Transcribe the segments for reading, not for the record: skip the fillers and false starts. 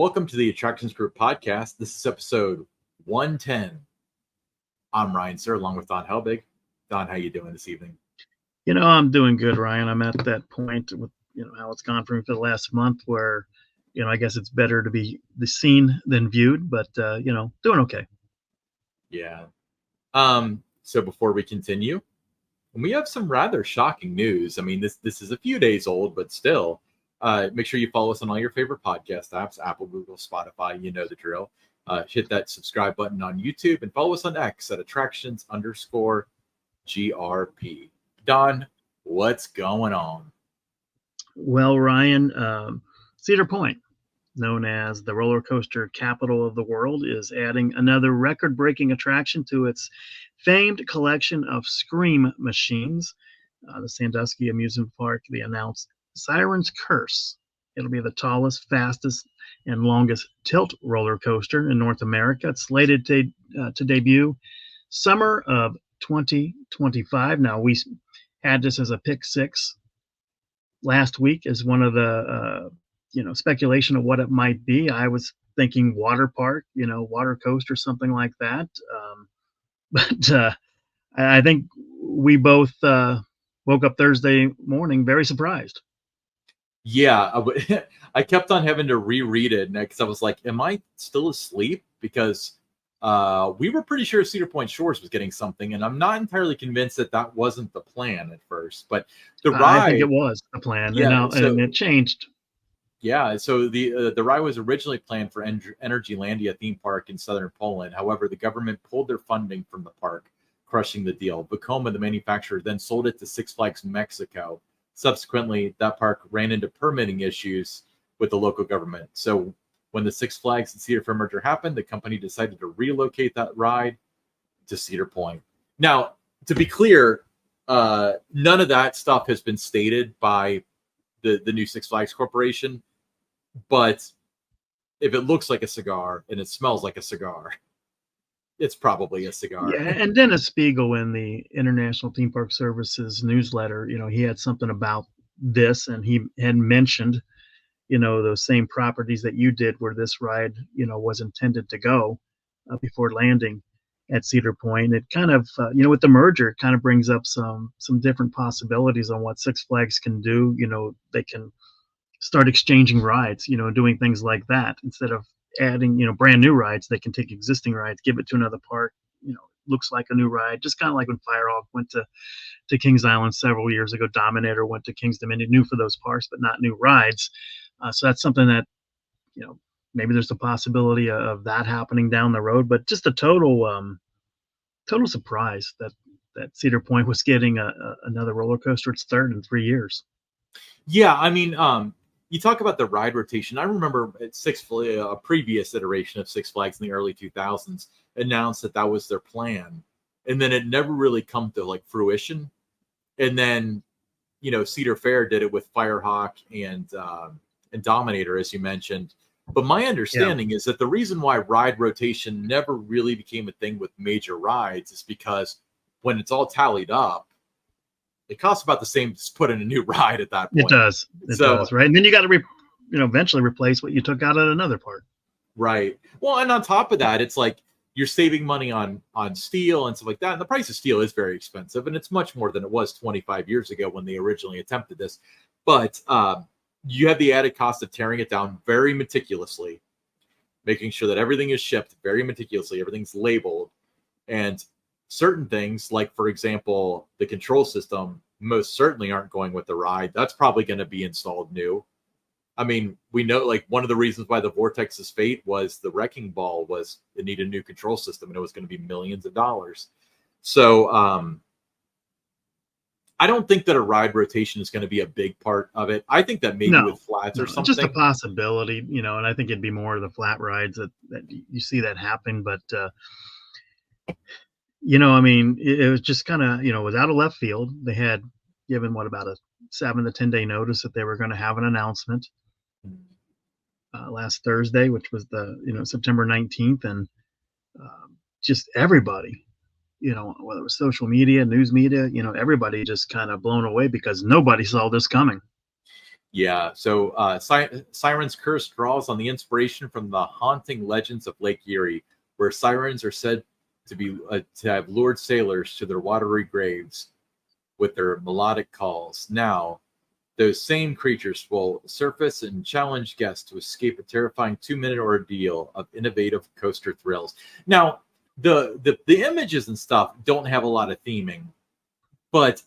Welcome to the Attractions Group podcast. This is episode 110. I'm Ryan Sir, along with Don Helbig. Don, how you doing this evening? I'm doing good, Ryan. I'm at that point with how it's gone for me for the last month where I guess it's better to be seen than viewed, but doing okay. Yeah. So before we continue, we have some rather shocking news. I mean, this is a few days old, but still. Make sure you follow us on all your favorite podcast apps, Apple, Google, Spotify, you know the drill. Hit that subscribe button on YouTube and follow us on X at attractions_GRP. Don, what's going on? Well, Ryan, Cedar Point, known as the roller coaster capital of the world, is adding another record-breaking attraction to its famed collection of Scream machines. The Sandusky Amusement Park, they announced Siren's Curse. It'll be the tallest, fastest, and longest tilt roller coaster in North America. It's slated to debut summer of 2025. Now, we had this as a pick six last week as one of the speculation of what it might be. I was thinking water park, water coaster, something like that. But I think we both woke up Thursday morning very surprised. Yeah, I kept on having to reread it because I was like, am I still asleep? Because we were pretty sure Cedar Point Shores was getting something, and I'm not entirely convinced that wasn't the plan at first. But the ride, I think it was the plan, and it changed. Yeah, so the ride was originally planned for Energylandia theme park in southern Poland. However, the government pulled their funding from the park, crushing the deal. Vekoma, the manufacturer, then sold it to Six Flags Mexico. Subsequently, that park ran into permitting issues with the local government. So when the Six Flags and Cedar Fair merger happened, the company decided to relocate that ride to Cedar Point. Now, to be clear, none of that stuff has been stated by the new Six Flags Corporation. But if it looks like a cigar and it smells like a cigar, it's probably a cigar. Yeah, and Dennis Spiegel in the International Theme Park Services newsletter, he had something about this, and he had mentioned, those same properties that you did where this ride, was intended to go before landing at Cedar Point. It kind of, with the merger, it kind of brings up some different possibilities on what Six Flags can do. They can start exchanging rides, doing things like that instead of adding, brand new rides. They can take existing rides, give it to another park, looks like a new ride, just kind of like when Firehawk went to Kings Island several years ago. Dominator went to Kings Dominion, new for those parks, but not new rides. So that's something that, maybe there's a possibility of that happening down the road, but just a total surprise that Cedar Point was getting another roller coaster. It's third in 3 years. Yeah. I mean, you talk about the ride rotation. I remember at a previous iteration of Six Flags in the early 2000s announced that was their plan. And then it never really come to fruition. And then, Cedar Fair did it with Firehawk and Dominator, as you mentioned. But my understanding is that the reason why ride rotation never really became a thing with major rides is because when it's all tallied up, it costs about the same to put in a new ride at that point. It does. It does, right? And then you got to, eventually replace what you took out at another park. Right. Well, and on top of that, it's like you're saving money on steel and stuff like that. And the price of steel is very expensive, and it's much more than it was 25 years ago when they originally attempted this. But you have the added cost of tearing it down very meticulously, making sure that everything is shipped very meticulously, everything's labeled, and certain things, like, for example, the control system, most certainly aren't going with the ride. That's probably going to be installed new. I mean, we know, one of the reasons why the Vortex's fate was the Wrecking Ball was it needed a new control system, and it was going to be millions of dollars. So I don't think that a ride rotation is going to be a big part of it. I think that maybe with flats or something. Just a possibility, and I think it'd be more of the flat rides that you see that happen. But I mean, it was just kind of, it was out of left field. They had given about a 7 to 10 day notice that they were going to have an announcement last Thursday, which was the, September 19th. And just everybody, whether it was social media, news media, everybody just kind of blown away because nobody saw this coming. Yeah. So Siren's Curse draws on the inspiration from the haunting legends of Lake Erie, where sirens are said to have lured sailors to their watery graves with their melodic calls. Now, those same creatures will surface and challenge guests to escape a terrifying 2-minute ordeal of innovative coaster thrills. Now, the images and stuff don't have a lot of theming, but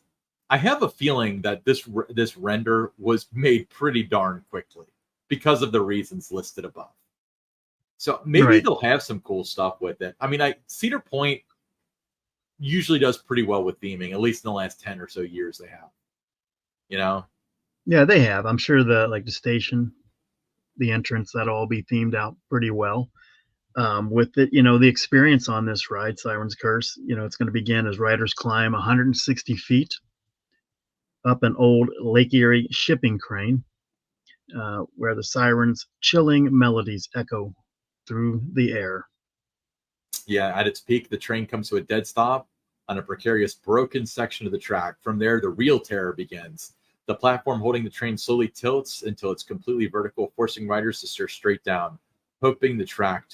I have a feeling that this render was made pretty darn quickly because of the reasons listed above. So maybe Right. they'll have some cool stuff with it. I mean, Cedar Point usually does pretty well with theming, at least in the last 10 or so years they have. You know? Yeah, they have. I'm sure the station, the entrance, that'll all be themed out pretty well. With it, the experience on this ride, Siren's Curse, it's going to begin as riders climb 160 feet up an old Lake Erie shipping crane, where the sirens' chilling melodies echo through the air. Yeah, at its peak, the train comes to a dead stop on a precarious, broken section of the track. From there, the real terror begins. The platform holding the train slowly tilts until it's completely vertical, forcing riders to stare straight down, hoping the track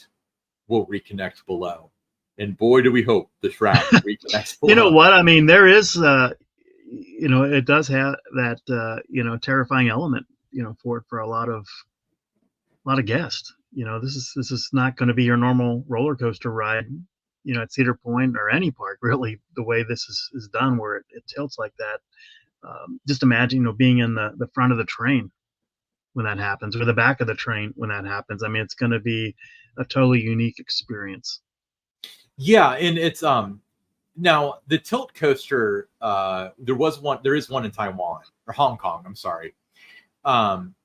will reconnect below. And boy, do we hope the track reconnects You know below. what? I mean, there is, it does have that, terrifying element, for a lot of guests. This is not going to be your normal roller coaster ride, at Cedar Point or any park, really, the way this is done, where it tilts like that. Just imagine, being in the front of the train when that happens, or the back of the train when that happens. I mean, it's going to be a totally unique experience. Yeah, and it's now the tilt coaster, there is one in Taiwan or Hong Kong, I'm sorry. Um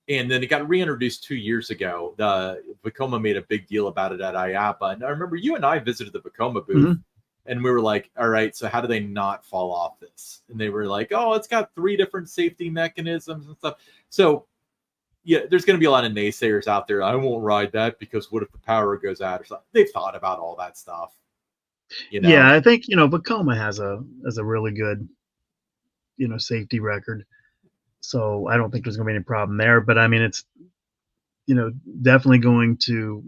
and then it got reintroduced 2 years ago. The Vekoma made a big deal about it at IAPA. And I remember you and I visited the Vekoma booth, Hmm. and we were like, all right, so how do they not fall off this? And they were like, oh, it's got 3 different safety mechanisms and stuff. So yeah, there's going to be a lot of naysayers out there. I won't ride that because what if the power goes out or something? They've thought about all that stuff, you Yeah, know? I think Vekoma has a really good safety record, so I don't think there's going to be any problem there. But I mean, it's definitely going to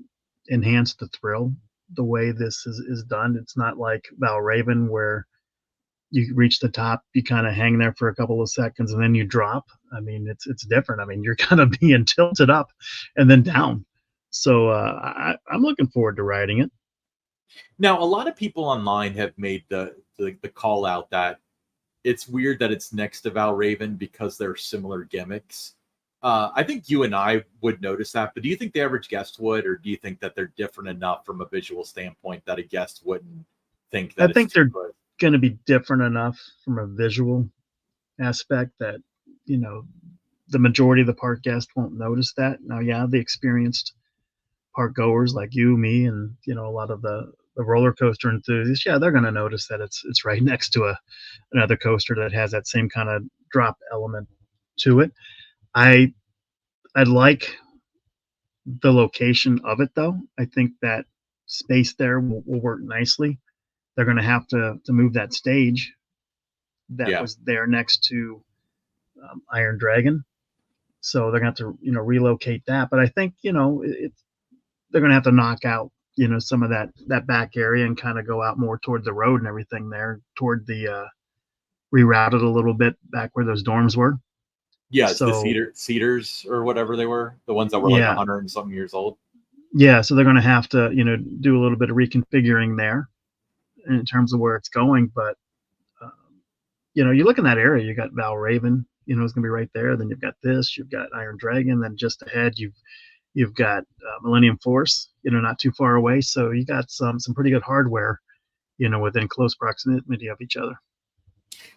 enhance the thrill the way this is done. It's not like Valraven where you reach the top, you kind of hang there for a couple of seconds, and then you drop. I mean, it's different. I mean, you're kind of being tilted up and then down. So I'm looking forward to riding it. Now, a lot of people online have made the call out that it's weird that it's next to Valraven because they're similar gimmicks. I think you and I would notice that, but do you think the average guest would, or do you think that they're different enough from a visual standpoint that a guest wouldn't think I that it's think too they're close? going to be different enough from a visual aspect that you know the majority of the park guests won't notice that. Now, yeah, the experienced park goers like you, me, and a lot of the roller coaster enthusiasts, yeah, they're going to notice that it's right next to another coaster that has that same kind of drop element to it. I I like the location of it though. I think that space there will work nicely. They're going to have to move that stage that Yeah, was there next to Iron Dragon, so they're going to have to relocate that. But I think they're going to have to knock out some of that back area and kind of go out more toward the road and everything there toward the reroute it a little bit back where those dorms were. yeah, it's the So cedars or whatever they were, the ones that were like yeah, 100 and something years old. yeah. So they're going to have to do a little bit of reconfiguring there in terms of where it's going. But um, you look in that area, you got Valraven. It's going to be right there. Then you've got this. You've got Iron Dragon. Then just ahead, you've got Millennium Force. Not too far away. So you got some pretty good hardware. Within close proximity of each other.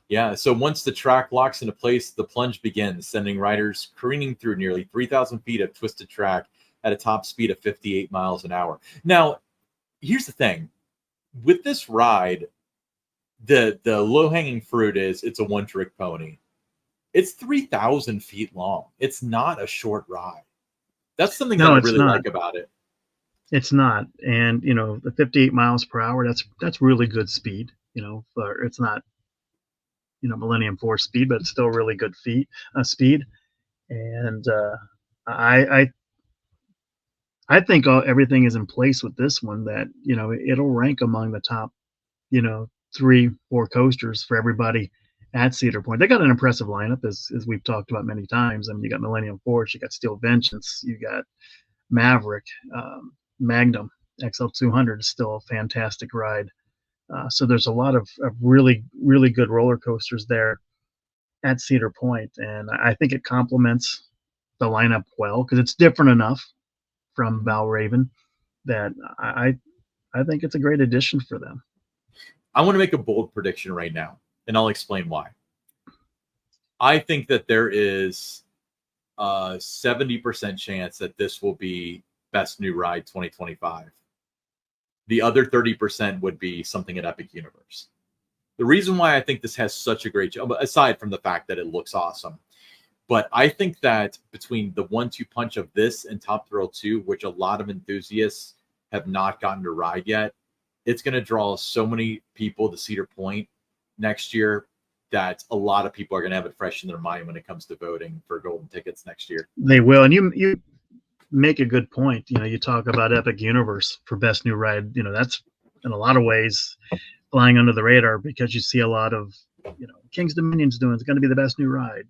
Yeah, so once the track locks into place, the plunge begins, sending riders careening through nearly 3,000 feet of twisted track at a top speed of 58 miles an hour. Now, here's the thing with this ride, the low hanging fruit is it's a one trick pony. It's 3,000 feet long. It's not a short ride. That's something that No, I it's really not. like about it. It's not. And the 58 miles per hour, that's really good speed. For it's not Millennium Force speed, but it's still really good speed. And I I think everything is in place with this one that it'll rank among the top 3, 4 coasters for everybody at Cedar Point. They got an impressive lineup, as we've talked about many times. I mean, you got Millennium Force, you got Steel Vengeance, you got Maverick, Magnum XL200 is still a fantastic ride. So there's a lot of really, really good roller coasters there at Cedar Point, and I think it complements the lineup well because it's different enough from Valraven that I think it's a great addition for them. I want to make a bold prediction right now, and I'll explain why. I think that there is a 70% chance that this will be Best New Ride 2025. The other 30% would be something at Epic Universe. The reason why I think this has such a great job, aside from the fact that it looks awesome, but I think that between the 1-2 punch of this and Top Thrill 2, which a lot of enthusiasts have not gotten to ride yet, it's going to draw so many people to Cedar Point next year that a lot of people are going to have it fresh in their mind when it comes to voting for golden tickets next year. They will. And you make a good point. You talk about Epic Universe for Best New Ride. That's in a lot of ways flying under the radar because you see a lot of, King's Dominion's doing, it's going to be the best new ride.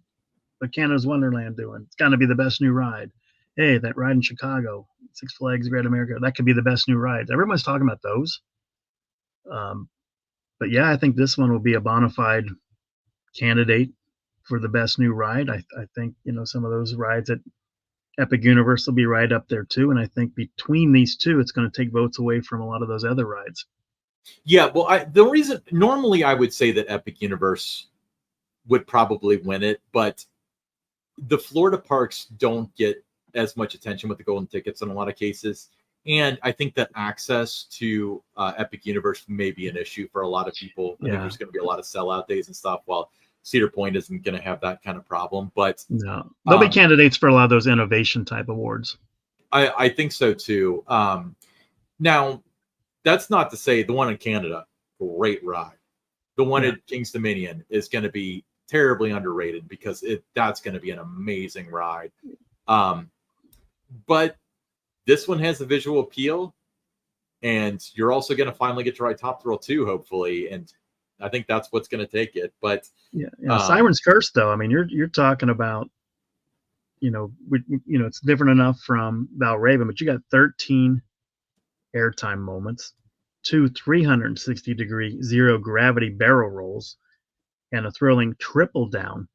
But Canada's Wonderland doing, it's going to be the best new ride. Hey, that ride in Chicago, Six Flags Great America, that could be the best new ride. Everyone's talking about those. But yeah, I think this one will be a bona fide candidate for the best new ride. I think, some of those rides at Epic Universe will be right up there too. And I think between these two, it's going to take votes away from a lot of those other rides. Yeah, well, the reason normally I would say that Epic Universe would probably win it, but the Florida parks don't get as much attention with the golden tickets in a lot of cases. And I think that access to Epic Universe may be an issue for a lot of people. I think there's going to be a lot of sellout days and stuff, while Cedar Point isn't going to have that kind of problem. But no, they'll be candidates for a lot of those innovation type awards. I think so too. Now, that's not to say the one in Canada, great ride. The one at King's Dominion is going to be terribly underrated because that's going to be an amazing ride. But this one has a visual appeal, and you're also going to finally get to ride Top Thrill 2, hopefully. And I think that's what's going to take it. But Siren's Curse, though. I mean, you're talking about, it's different enough from Valraven, but you got 13 airtime moments, 2 360-degree zero gravity barrel rolls, and a thrilling triple down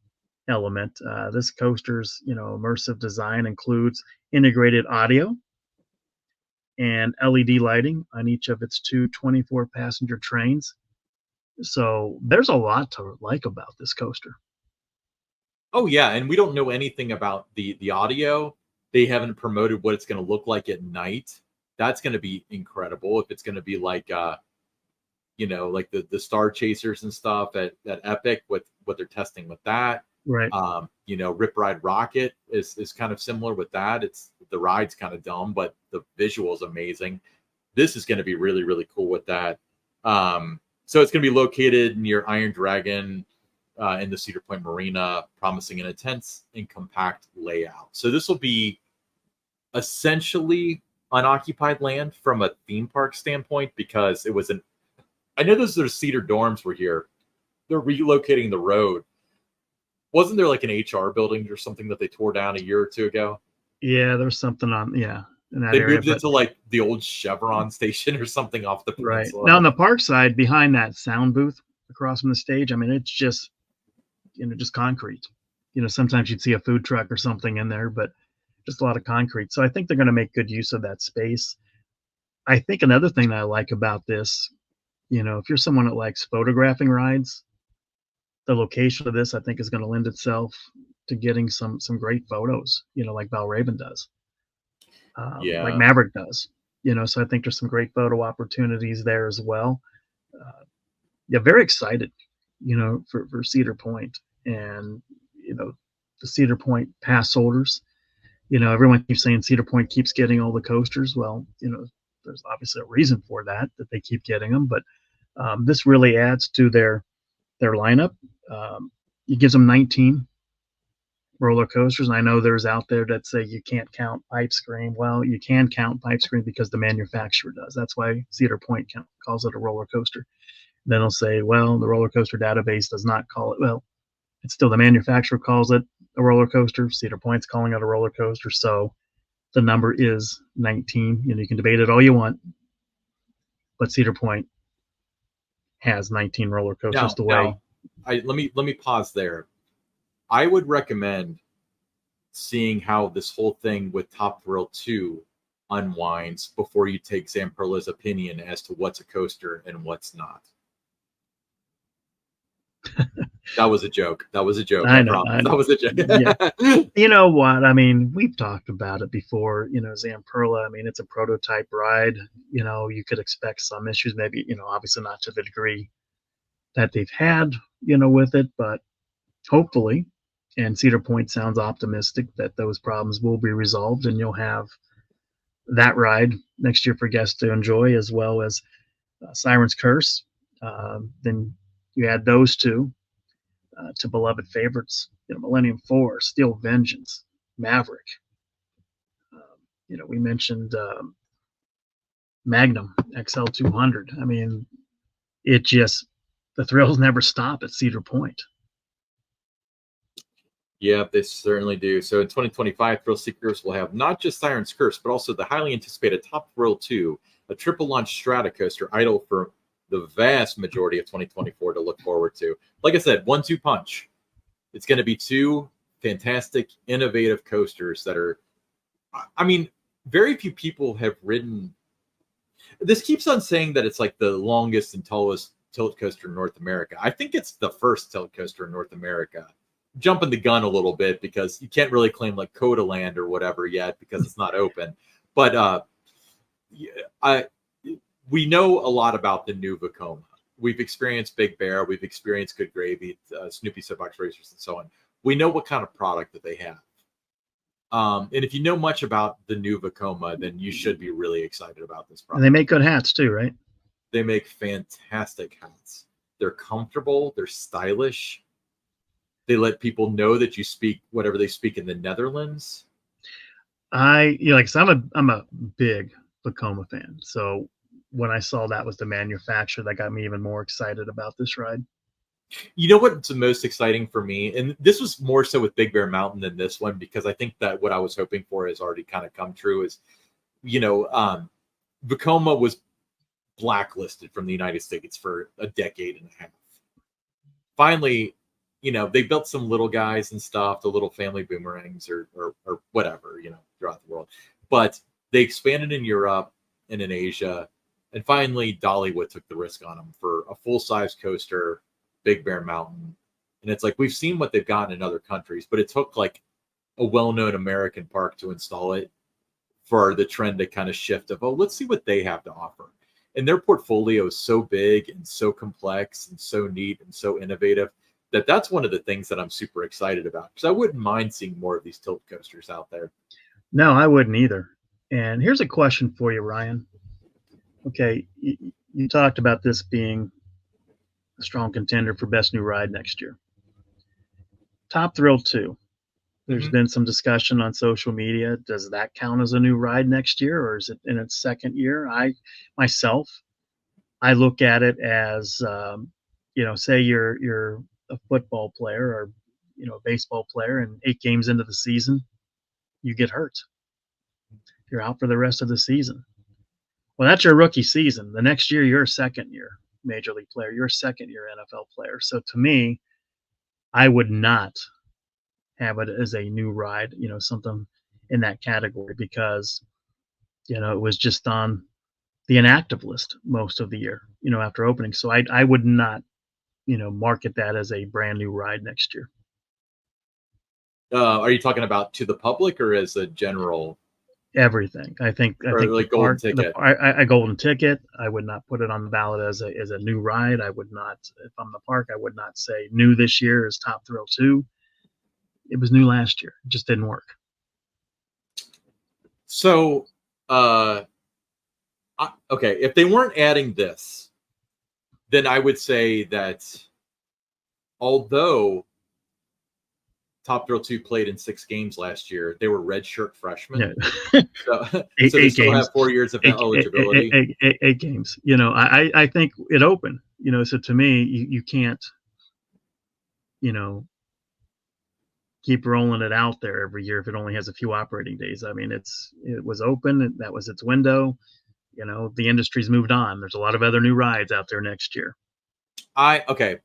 element. This coaster's immersive design includes integrated audio and LED lighting on each of its 2 24-passenger trains. So there's a lot to like about this coaster. Oh yeah, and we don't know anything about the audio. They haven't promoted what it's going to look like at night. That's going to be incredible. If it's going to be like like the Star Chasers and stuff at Epic with what they're testing with that. Right. Rip Ride Rocket is kind of similar with that. The ride's kind of dumb, but the visual is amazing. This is going to be really, really cool with that. So it's going to be located near Iron Dragon in the Cedar Point Marina, promising an intense and compact layout. So this will be essentially unoccupied land from a theme park standpoint, because it was I know those are Cedar Dorms were here. They're relocating the road. Wasn't there like an HR building or something that they tore down a year or two ago? Yeah, there's something in that they area. Moved it to like the old Chevron station or something off the peninsula. Right. Now on the park side, behind that sound booth across from the stage, I mean, it's just just concrete. Sometimes you'd see a food truck or something in there, but just a lot of concrete. So I think they're going to make good use of that space. I think another thing that I like about this, if you're someone that likes photographing rides, the location of this, I think, is going to lend itself to getting some great photos, like Valraven does, like Maverick does, so I think there's some great photo opportunities there as well. Very excited, for Cedar Point, and, the Cedar Point pass holders. Everyone keeps saying Cedar Point keeps getting all the coasters. Well, there's obviously a reason for that they keep getting them, but this really adds to their lineup. It gives them 19 roller coasters. And I know there's out there that say you can't count Pipe Scream. Well, you can count Pipe Scream because the manufacturer does. That's why Cedar Point calls it a roller coaster. Then they'll say, well, the roller coaster database does not call it. Well, it's still the manufacturer calls it a roller coaster. Cedar Point's calling it a roller coaster. So the number is 19. You can debate it all you want, but Cedar Point has 19 roller coasters the way. Let me pause there. I would recommend seeing how this whole thing with Top Thrill 2 unwinds before you take Zamperla's opinion as to what's a coaster and what's not. That was a joke. That was a joke. I know. That was a joke. Yeah. You know what? I mean, we've talked about it before. Zamperla, I mean, it's a prototype ride. You could expect some issues, maybe, obviously not to the degree that they've had, with it, but hopefully, and Cedar Point sounds optimistic that those problems will be resolved and you'll have that ride next year for guests to enjoy, as well as Siren's Curse. Then you add those two to beloved favorites, Millennium Force, Steel Vengeance, Maverick. We mentioned Magnum XL 200. I mean, the thrills never stop at Cedar Point. Yeah, they certainly do. So in 2025, Thrill Seekers will have not just Siren's Curse, but also the highly anticipated Top Thrill 2, a triple launch strata coaster idle for the vast majority of 2024 to look forward to. Like I said, 1-2 punch. It's going to be two fantastic, innovative coasters that are, I mean, very few people have ridden. This keeps on saying that it's like the longest and tallest tilt coaster in North America. I think it's the first tilt coaster in North America. Jumping the gun a little bit because you can't really claim like Coda Land or whatever yet because it's not open. But we know a lot about the new Vekoma. We've experienced Big Bear, we've experienced Good Gravy, Snoopy Soapbox Racers, and so on. We know what kind of product that they have. And if you know much about the new Vekoma, then you should be really excited about this product. And they make good hats too, right? They make fantastic hats. They're comfortable, they're stylish. They let people know that you speak whatever they speak in the Netherlands. I'm a big Vekoma fan. So when I saw that was the manufacturer, that got me even more excited about this ride. You know what's the most exciting for me, and this was more so with Big Bear Mountain than this one, because I think that what I was hoping for has already kind of come true. Is Vekoma was blacklisted from the United States for a decade and a half. Finally, they built some little guys and stuff, the little family boomerangs or whatever, throughout the world. But they expanded in Europe and in Asia. And finally, Dollywood took the risk on them for a full-size coaster, Big Bear Mountain. And it's like, we've seen what they've gotten in other countries, but it took like a well-known American park to install it for the trend to kind of shift of, let's see what they have to offer. And their portfolio is so big and so complex and so neat and so innovative that's one of the things that I'm super excited about, because I wouldn't mind seeing more of these tilt coasters out there. No, I wouldn't either. And here's a question for you, Ryan. Okay, you talked about this being a strong contender for best new ride next year. Top Thrill 2. There's been some discussion on social media. Does that count as a new ride next year, or is it in its second year? I look at it as, say you're a football player or a baseball player, and 8 games into the season you get hurt, you're out for the rest of the season. Well, that's your rookie season. The next year you're a second year major league player, you're a second year NFL player. So to me, I would not have it as a new ride, something in that category, because it was just on the inactive list most of the year, after opening. So I would not market that as a brand new ride next year. Are you talking about to the public or as a general? Everything. I think like golden ticket. A golden ticket. I would not put it on the ballot as a new ride. I would not, if I'm the park, I would not say new this year is Top Thrill 2. It was new last year. It just didn't work. So, okay, if they weren't adding this, then I would say that although Top Thrill 2 played in 6 games last year. They were redshirt freshmen. Yeah. So, eight, so they eight still games. have 4 years of eligibility. Eight games. I think it opened. So to me, you can't, keep rolling it out there every year if it only has a few operating days. I mean, it was open. That was its window. The industry's moved on. There's a lot of other new rides out there next year. Okay.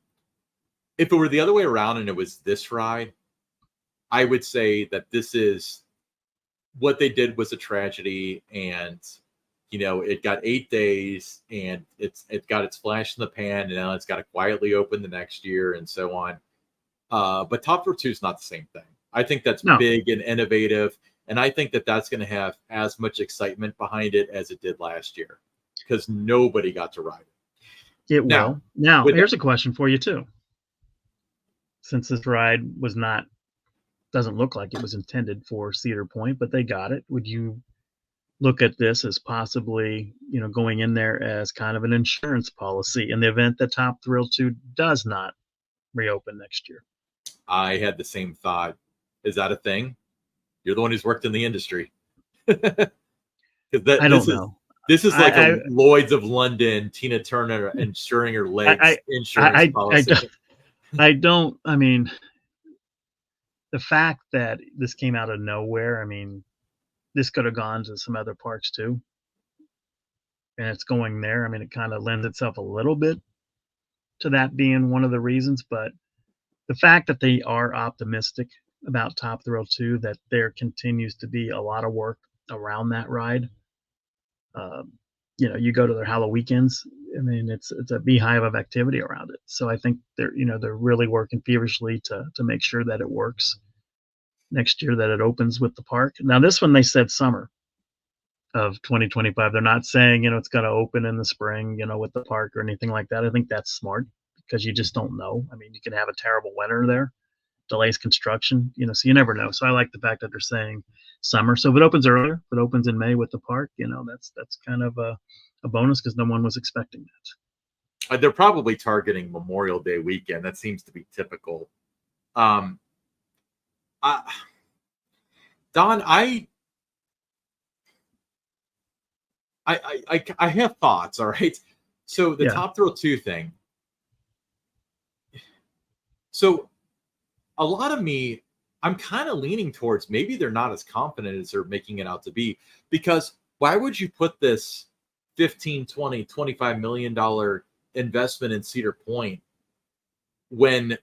If it were the other way around and it was this ride, I would say that this is what they did was a tragedy, and it got 8 days, and it got its flash in the pan, and now it's got to quietly open the next year, and so on. But Top Thrill 2 is not the same thing. I think that's big and innovative, and I think that that's going to have as much excitement behind it as it did last year, because nobody got to ride it. It will. Now, here's a question for you too. Since this ride doesn't look like it was intended for Cedar Point, but they got it, would you look at this as possibly, going in there as kind of an insurance policy in the event that Top Thrill 2 does not reopen next year? I had the same thought. Is that a thing? You're the one who's worked in the industry. I don't know. This is like a Lloyd's of London, Tina Turner insuring her legs insurance policy. I mean, the fact that this came out of nowhere, I mean, this could have gone to some other parks too. And it's going there. I mean, it kind of lends itself a little bit to that being one of the reasons. But the fact that they are optimistic about Top Thrill 2, that there continues to be a lot of work around that ride. You go to their Halloween weekends. I mean, it's a beehive of activity around it. So I think they're really working feverishly to make sure that it works next year, that it opens with the park. Now, this one they said summer of 2025. They're not saying it's going to open in the spring, with the park or anything like that. I think that's smart because you just don't know. I mean, you can have a terrible winter there, delays construction, so you never know. So I like the fact that they're saying summer. So if it opens earlier, if it opens in May with the park, that's kind of a bonus because no one was expecting that. They're probably targeting Memorial Day weekend. That seems to be typical. Don, I have thoughts. All right. So the Top Thrill 2 thing. So a lot of me, I'm kind of leaning towards maybe they're not as confident as they're making it out to be, because why would you put this 15, 20, $25 million investment in Cedar Point when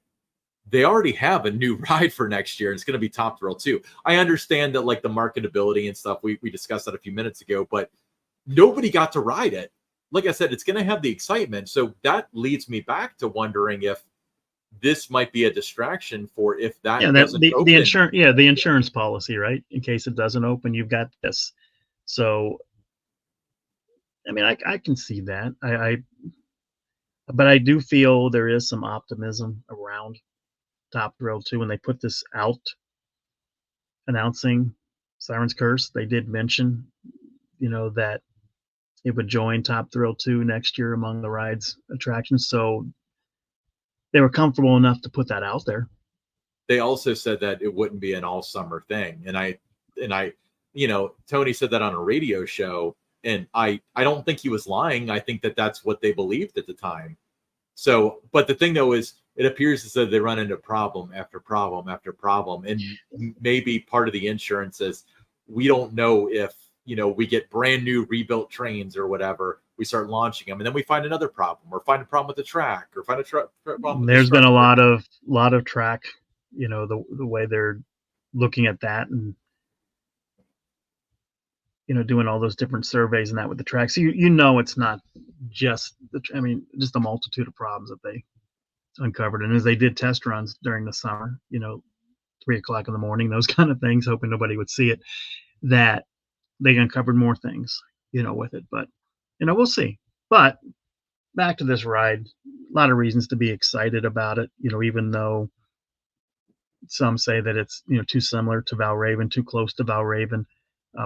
they already have a new ride for next year? It's going to be Top Thrill 2. I understand that, like, the marketability and stuff, we discussed that a few minutes ago, but nobody got to ride it. Like I said, it's going to have the excitement. So that leads me back to wondering if this might be a distraction for if that doesn't open. The insurance policy, right? In case it doesn't open, you've got this. So, I mean, I can see that. But I do feel there is some optimism around Top Thrill 2 when they put this out announcing Siren's Curse. They did mention, that it would join Top Thrill 2 next year among the ride's attractions. So they were comfortable enough to put that out there. They also said that it wouldn't be an all summer thing. And I, Tony said that on a radio show, and I don't think he was lying. I think that that's what they believed at the time. So, but the thing though is, it appears as though they run into problem after problem after problem. And maybe part of the insurance is we don't know if, we get brand new rebuilt trains or whatever, we start launching them, and then we find another problem, or find a problem with the track, or find a problem. There's been a lot of track, the way they're looking at that, and doing all those different surveys and that with the tracks. So it's not just just a multitude of problems that they uncovered. And as they did test runs during the summer, 3:00 in the morning, those kind of things, hoping nobody would see it, that they uncovered more things, with it. But, we'll see. But back to this ride, a lot of reasons to be excited about it, even though some say that it's, too similar to Valraven, too close to Valraven.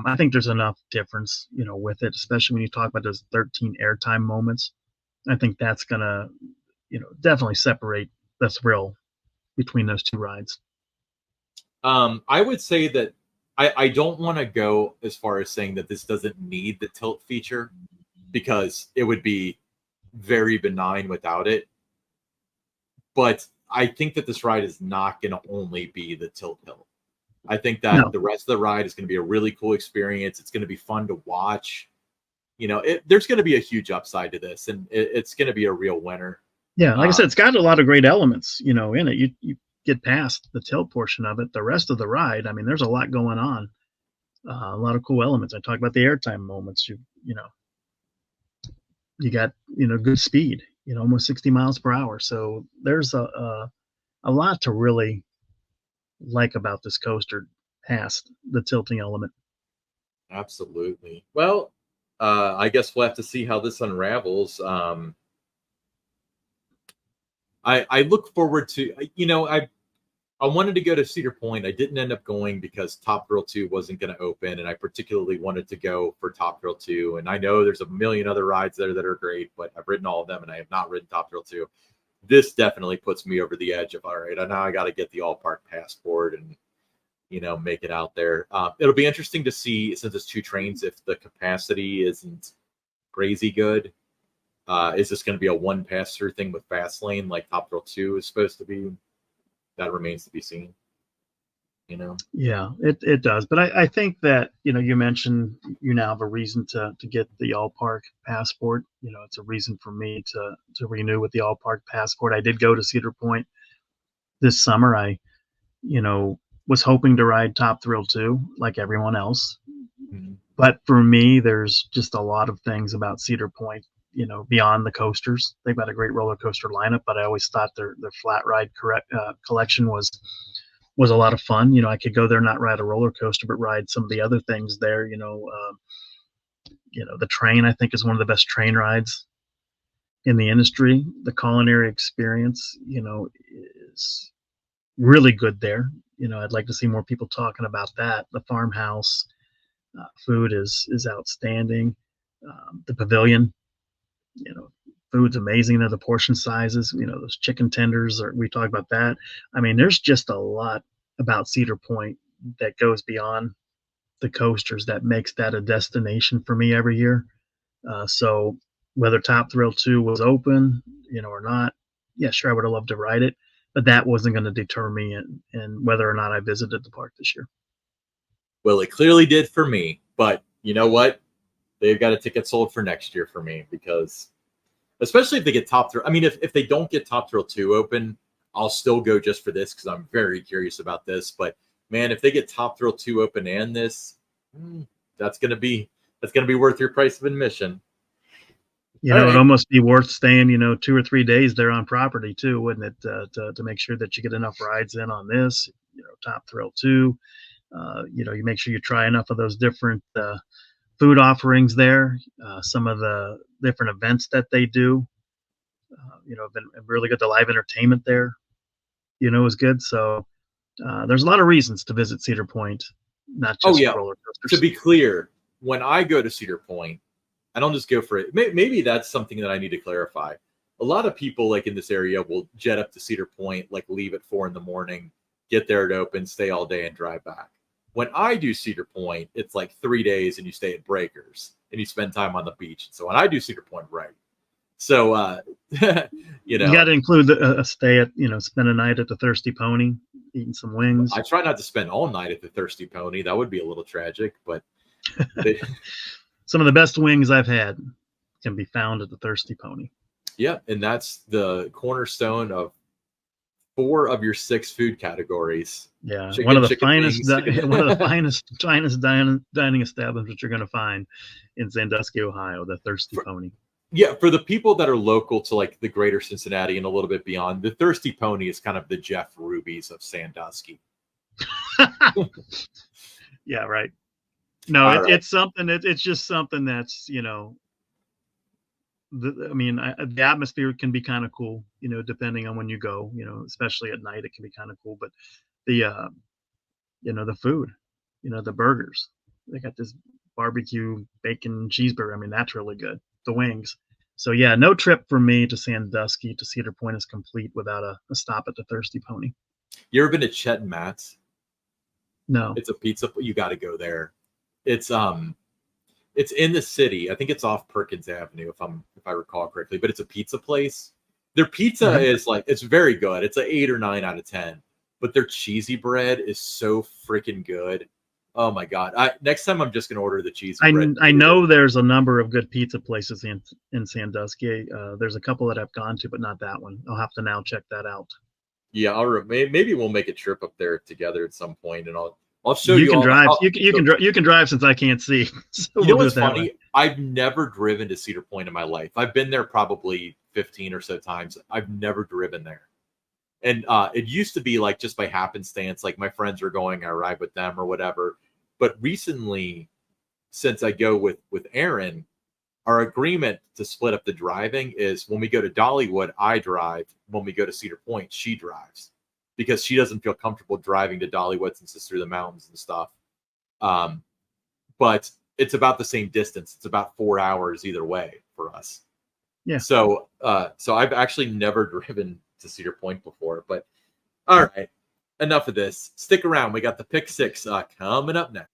I think there's enough difference, with it, especially when you talk about those 13 airtime moments. I think that's going to, definitely separate the thrill between those two rides. I would say that I don't want to go as far as saying that this doesn't need the tilt feature, because it would be very benign without it. But I think that this ride is not going to only be the tilt hill. I think that No. the rest of the ride is going to be a really cool experience. It's going to be fun to watch. There's going to be a huge upside to this, and it's going to be a real winner. Yeah, like I said, it's got a lot of great elements, in it. You get past the tilt portion of it, the rest of the ride, I mean, there's a lot going on. A lot of cool elements. I talked about the airtime moments. You got good speed, almost 60 miles per hour. So there's a lot to really like about this coaster past the tilting element. Absolutely. Well, I guess we'll have to see how this unravels. I look forward to, I wanted to go to Cedar Point. I didn't end up going because Top Thrill 2 wasn't going to open, and I particularly wanted to go for Top Thrill 2. And I know there's a million other rides there that are great, but I've ridden all of them, and I have not ridden Top Thrill 2. This definitely puts me over the edge of, all right, now I got to get the all park passport and make it out there. It'll be interesting to see, since it's 2 trains, if the capacity isn't crazy good. Is this going to be a one pass through thing with fast lane like Top Thrill 2 is supposed to be? That remains to be seen. Yeah, it does. But I think that, you mentioned you now have a reason to get the all park passport. It's a reason for me to renew with the all park passport. I did go to Cedar Point this summer. I, was hoping to ride Top Thrill 2 like everyone else. Mm-hmm. But for me, there's just a lot of things about Cedar Point, beyond the coasters. They've got a great roller coaster lineup, but I always thought their flat ride collection was a lot of fun. I could go there, not ride a roller coaster, but ride some of the other things there. The train, I think, is one of the best train rides in the industry. The culinary experience, is really good there. I'd like to see more people talking about that. The farmhouse food is outstanding. The pavilion, food's amazing. The portion sizes, those chicken tenders, we talked about that. I mean, there's just a lot about Cedar Point that goes beyond the coasters that makes that a destination for me every year. So whether Top Thrill 2 was open, or not, yeah, sure, I would have loved to ride it, but that wasn't going to deter me in whether or not I visited the park this year. Well, it clearly did for me, but you know what? They've got a ticket sold for next year for me, because especially if they get Top Thrill. I mean, if they don't get Top Thrill 2 open, I'll still go just for this because I'm very curious about this. But man, if they get Top Thrill 2 open and this, that's gonna be worth your price of admission. It'd almost be worth staying, 2 or 3 days there on property too, wouldn't it? To make sure that you get enough rides in on this, Top Thrill 2. You make sure you try enough of those different food offerings there. Some of the different events that they do, have been really good. The live entertainment there, is good. So there's a lot of reasons to visit Cedar Point, not just roller coasters. To be clear, when I go to Cedar Point, I don't just go for it. Maybe that's something that I need to clarify. A lot of people like in this area will jet up to Cedar Point, like leave at 4 a.m, get there at open, stay all day and drive back. When I do Cedar Point, it's like 3 days and you stay at Breakers and you spend time on the beach. So when I do Cedar Point, right. So, you got to include a stay at, spend a night at the Thirsty Pony, eating some wings. I try not to spend all night at the Thirsty Pony. That would be a little tragic, but some of the best wings I've had can be found at the Thirsty Pony. Yeah. And that's the cornerstone of 4 of your 6 food categories. Yeah, one of the finest dining establishments you're going to find in Sandusky, Ohio, the Thirsty Pony. Yeah, for the people that are local to like the greater Cincinnati and a little bit beyond, the Thirsty Pony is kind of the Jeff Ruby's of Sandusky. Yeah, right. No, it's something. It's just something that's the atmosphere can be kind of cool, depending on when you go, especially at night, it can be kind of cool. But the, the food, the burgers, they got this barbecue bacon cheeseburger. I mean, that's really good. The wings. So yeah, no trip for me to Sandusky to Cedar Point is complete without a stop at the Thirsty Pony. You ever been to Chet and Matt's? No. It's a pizza. You got to go there. It's in the city. I think it's off Perkins Avenue, if I recall correctly. But it's a pizza place. Their pizza is like, it's very good. It's an 8 or 9 out of 10. But their cheesy bread is so freaking good. Oh my god! Next time I'm just gonna order the cheesy bread. I know there's a number of good pizza places in Sandusky. There's a couple that I've gone to, but not that one. I'll have to now check that out. Yeah, maybe we'll make a trip up there together at some point, and I'll show You you. can all drive. You can drive since I can't see. So you know we'll what's funny? I've never driven to Cedar Point in my life. I've been there probably 15 or so times. I've never driven there. And it used to be like just by happenstance, like my friends were going, I ride with them or whatever. But recently, since I go with Aaron, our agreement to split up the driving is when we go to Dollywood, I drive. When we go to Cedar Point, she drives because she doesn't feel comfortable driving to Dollywood since it's through the mountains and stuff. But it's about the same distance. It's about 4 hours either way for us. Yeah. So I've actually never driven to Cedar Point before, but all right, enough of this. Stick around. We got the pick six coming up next.